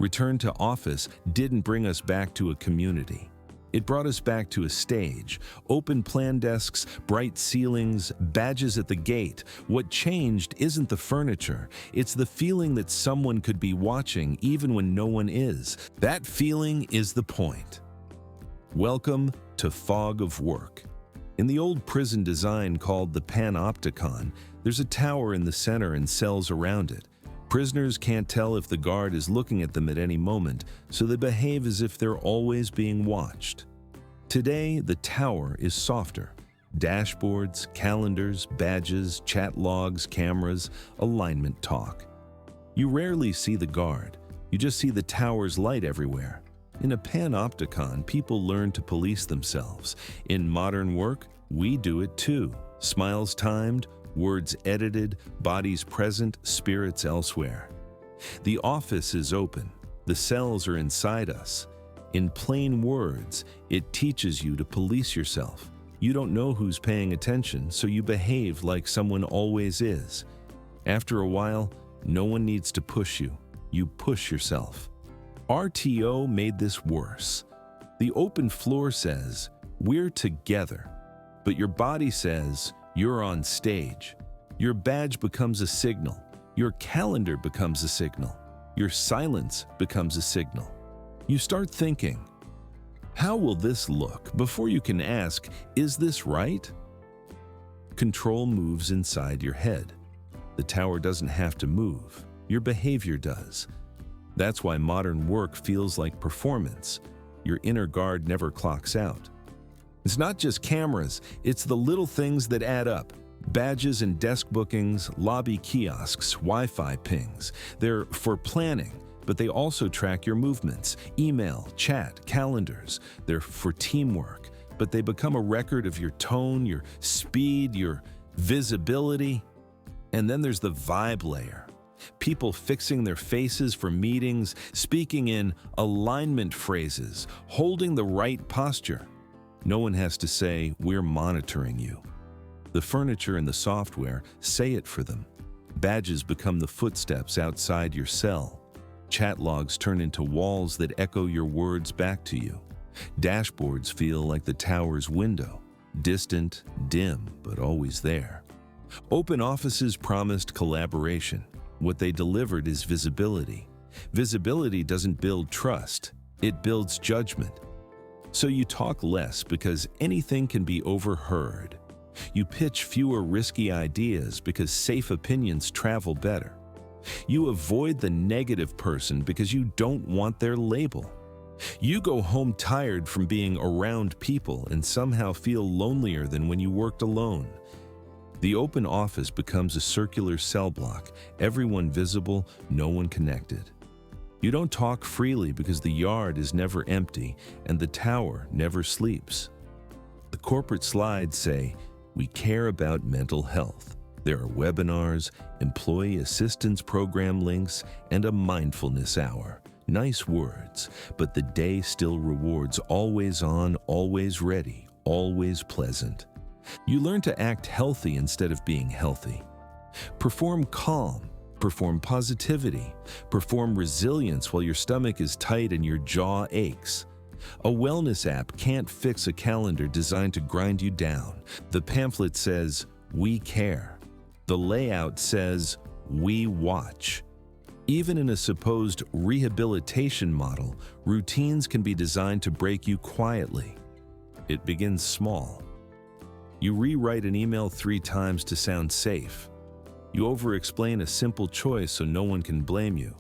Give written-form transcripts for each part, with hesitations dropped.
Return to office didn't bring us back to a community. It brought us back to a stage, open plan desks, bright ceilings, badges at the gate. What changed isn't the furniture, it's the feeling that someone could be watching even when no one is. That feeling is the point. Welcome to Fog of Work. In the old prison design called the Panopticon, there's a tower in the center and cells around it. Prisoners can't tell if the guard is looking at them at any moment, so they behave as if they're always being watched. Today, the tower is softer. Dashboards, calendars, badges, chat logs, cameras, alignment talk. You rarely see the guard. You just see the tower's light everywhere. In a panopticon, people learn to police themselves. In modern work, we do it too. Smiles timed, words edited, bodies present, spirits elsewhere. The office is open. The cells are inside us. In plain words, it teaches you to police yourself. You don't know who's paying attention, so you behave like someone always is. After a while, no one needs to push you. You push yourself. RTO made this worse. The open floor says, "We're together," but your body says, "You're on stage." Your badge becomes a signal. Your calendar becomes a signal. Your silence becomes a signal. You start thinking, how will this look? Before you can ask, is this right? Control moves inside your head. The tower doesn't have to move. Your behavior does. That's why modern work feels like performance. Your inner guard never clocks out. It's not just cameras, it's the little things that add up. Badges and desk bookings, lobby kiosks, Wi-Fi pings. They're for planning, but they also track your movements. Email, chat, calendars. They're for teamwork, but they become a record of your tone, your speed, your visibility. And then there's the vibe layer. People fixing their faces for meetings, speaking in alignment phrases, holding the right posture. No one has to say, "We're monitoring you." The furniture and the software say it for them. Badges become the footsteps outside your cell. Chat logs turn into walls that echo your words back to you. Dashboards feel like the tower's window, distant, dim, but always there. Open offices promised collaboration. What they delivered is visibility. Visibility doesn't build trust, it builds judgment. So you talk less because anything can be overheard. You pitch fewer risky ideas because safe opinions travel better. You avoid the negative person because you don't want their label. You go home tired from being around people and somehow feel lonelier than when you worked alone. The open office becomes a circular cell block, everyone visible, no one connected. You don't talk freely because the yard is never empty and the tower never sleeps. The corporate slides say, "We care about mental health." There are webinars, employee assistance program links, and a mindfulness hour. Nice words, but the day still rewards always on, always ready, always pleasant. You learn to act healthy instead of being healthy. Perform calm, perform positivity, perform resilience while your stomach is tight and your jaw aches. A wellness app can't fix a calendar designed to grind you down. The pamphlet says, "We care." The layout says, "We watch." Even in a supposed rehabilitation model, routines can be designed to break you quietly. It begins small. You rewrite an email 3 times to sound safe. You over-explain a simple choice so no one can blame you.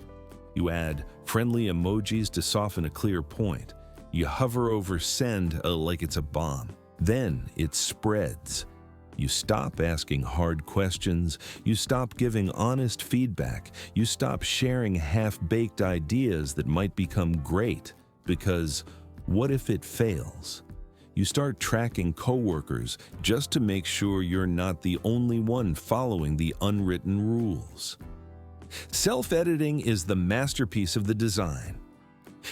You add friendly emojis to soften a clear point. You hover over send like it's a bomb. Then it spreads. You stop asking hard questions. You stop giving honest feedback. You stop sharing half-baked ideas that might become great. Because what if it fails? You start tracking coworkers just to make sure you're not the only one following the unwritten rules. Self-editing is the masterpiece of the design.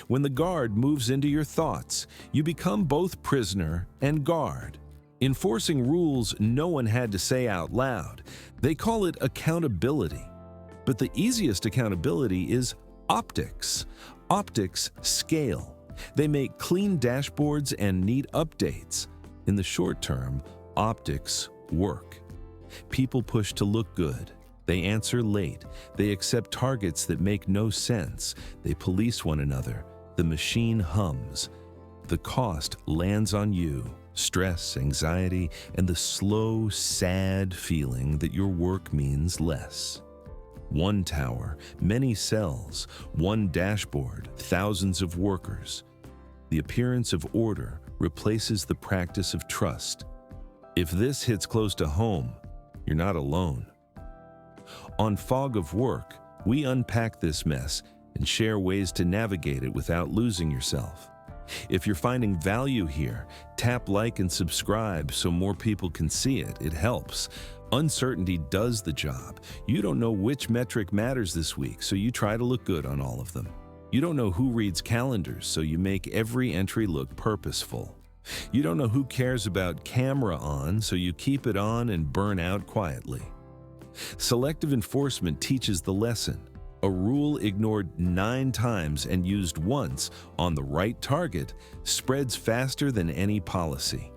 When the guard moves into your thoughts, you become both prisoner and guard. Enforcing rules no one had to say out loud. They call it accountability. But the easiest accountability is Optics. Optics scale. They make clean dashboards and neat updates. In the short term, optics work. People push to look good. They answer late. They accept targets that make no sense. They police one another. The machine hums. The cost lands on you. Stress, anxiety, and the slow, sad feeling that your work means less. One tower, many cells, one dashboard, thousands of workers. The appearance of order replaces the practice of trust. If this hits close to home, you're not alone. On Fog of Work, we unpack this mess and share ways to navigate it without losing yourself. If you're finding value here, tap like and subscribe so more people can see it. It helps. Uncertainty does the job. You don't know which metric matters this week, so you try to look good on all of them. You don't know who reads calendars, so you make every entry look purposeful. You don't know who cares about camera on, so you keep it on and burn out quietly. Selective enforcement teaches the lesson. A rule ignored 9 times and used once on the right target spreads faster than any policy.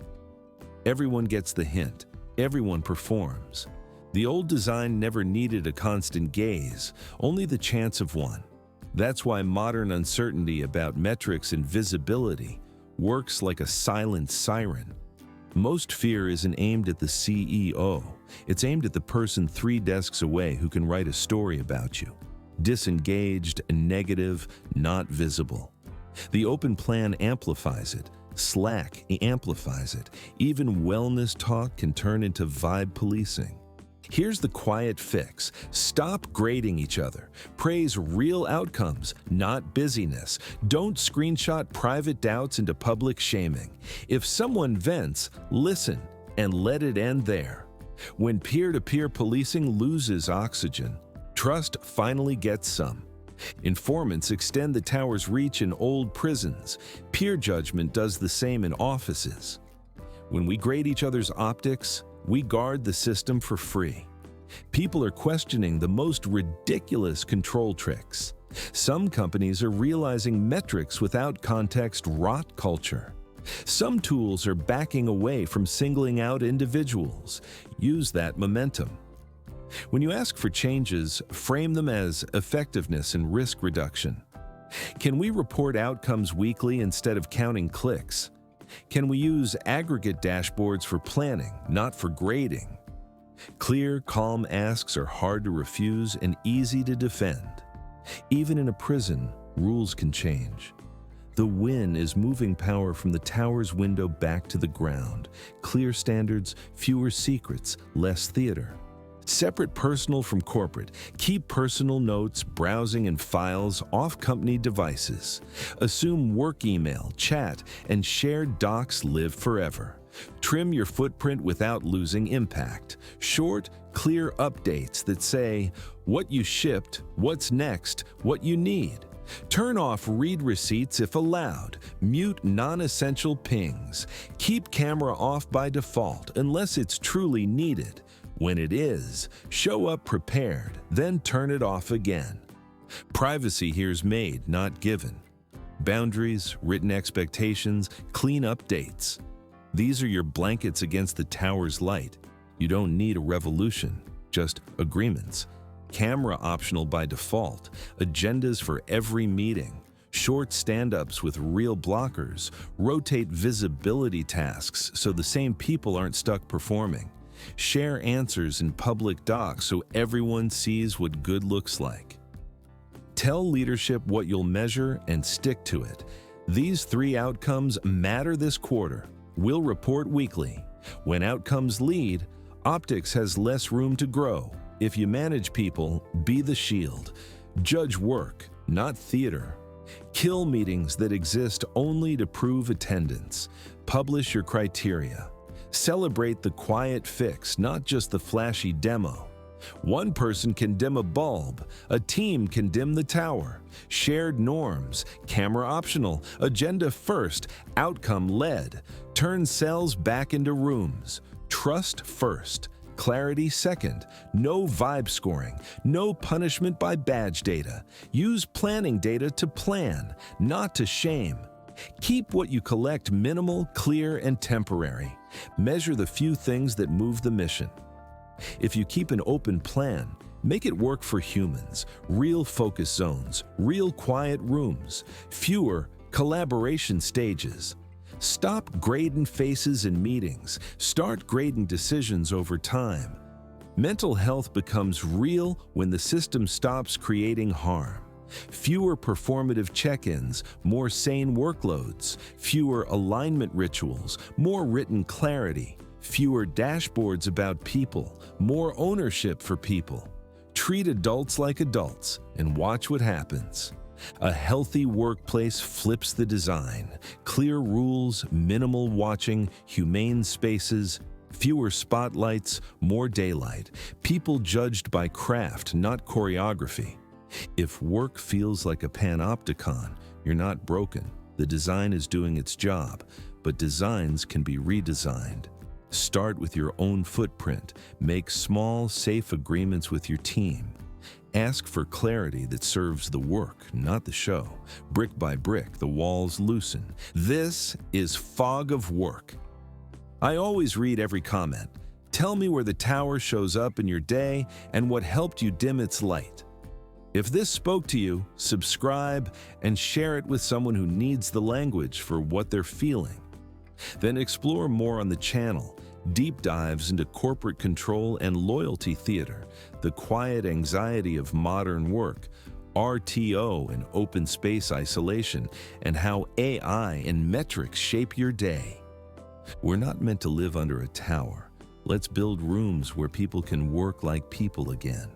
Everyone gets the hint. Everyone performs. The old design never needed a constant gaze, only the chance of one. That's why modern uncertainty about metrics and visibility works like a silent siren. Most fear isn't aimed at the CEO. It's aimed at the person 3 desks away who can write a story about you. Disengaged, negative, not visible. The open plan amplifies it. Slack amplifies it. Even wellness talk can turn into vibe policing. Here's the quiet fix. Stop grading each other. Praise real outcomes, not busyness. Don't screenshot private doubts into public shaming. If someone vents, listen and let it end there. When peer-to-peer policing loses oxygen, trust finally gets some. Informants extend the tower's reach in old prisons. Peer judgment does the same in offices. When we grade each other's optics, we guard the system for free. People are questioning the most ridiculous control tricks. Some companies are realizing metrics without context rot culture. Some tools are backing away from singling out individuals. Use that momentum. When you ask for changes, frame them as effectiveness and risk reduction. Can we report outcomes weekly instead of counting clicks? Can we use aggregate dashboards for planning, not for grading? Clear, calm asks are hard to refuse and easy to defend. Even in a prison, rules can change. The win is moving power from the tower's window back to the ground. Clear standards, fewer secrets, less theater. Separate personal from corporate. Keep personal notes, browsing, and files off company devices. Assume work email, chat, and shared docs live forever. Trim your footprint without losing impact. Short, clear updates that say what you shipped, what's next, what you need. Turn off read receipts if allowed. Mute non-essential pings. Keep camera off by default unless it's truly needed. When it is, show up prepared, then turn it off again. Privacy here's made, not given. Boundaries, written expectations, clean updates. These are your blankets against the tower's light. You don't need a revolution, just agreements. Camera optional by default, agendas for every meeting, short stand-ups with real blockers, rotate visibility tasks so the same people aren't stuck performing. Share answers in public docs so everyone sees what good looks like. Tell leadership what you'll measure and stick to it. These 3 outcomes matter this quarter. We'll report weekly. When outcomes lead, optics has less room to grow. If you manage people, be the shield. Judge work, not theater. Kill meetings that exist only to prove attendance. Publish your criteria. Celebrate the quiet fix, not just the flashy demo. One person can dim a bulb, a team can dim the tower. Shared norms, camera optional, agenda first, outcome led. Turn cells back into rooms. Trust first, Clarity second. No vibe scoring. No punishment by badge data. Use planning data to plan, not to shame. Keep what you collect minimal, clear, and temporary. Measure the few things that move the mission. If you keep an open plan, make it work for humans. Real focus zones, real quiet rooms, fewer collaboration stages. Stop grading faces in meetings. Start grading decisions over time. Mental health becomes real when the system stops creating harm. Fewer performative check-ins, more sane workloads, fewer alignment rituals, more written clarity, fewer dashboards about people, more ownership for people. Treat adults like adults and watch what happens. A healthy workplace flips the design. Clear rules, minimal watching, humane spaces, fewer spotlights, more daylight. People judged by craft, not choreography. If work feels like a Panopticon, you're not broken. The design is doing its job, but designs can be redesigned. Start with your own footprint. Make small, safe agreements with your team. Ask for clarity that serves the work, not the show. Brick by brick, the walls loosen. This is fog of work. I always read every comment. Tell me where the tower shows up in your day and what helped you dim its light. If this spoke to you, subscribe and share it with someone who needs the language for what they're feeling. Then explore more on the channel. Deep dives into corporate control and loyalty theater, the quiet anxiety of modern work, RTO and open space isolation, and how AI and metrics shape your day. We're not meant to live under a tower. Let's build rooms where people can work like people again.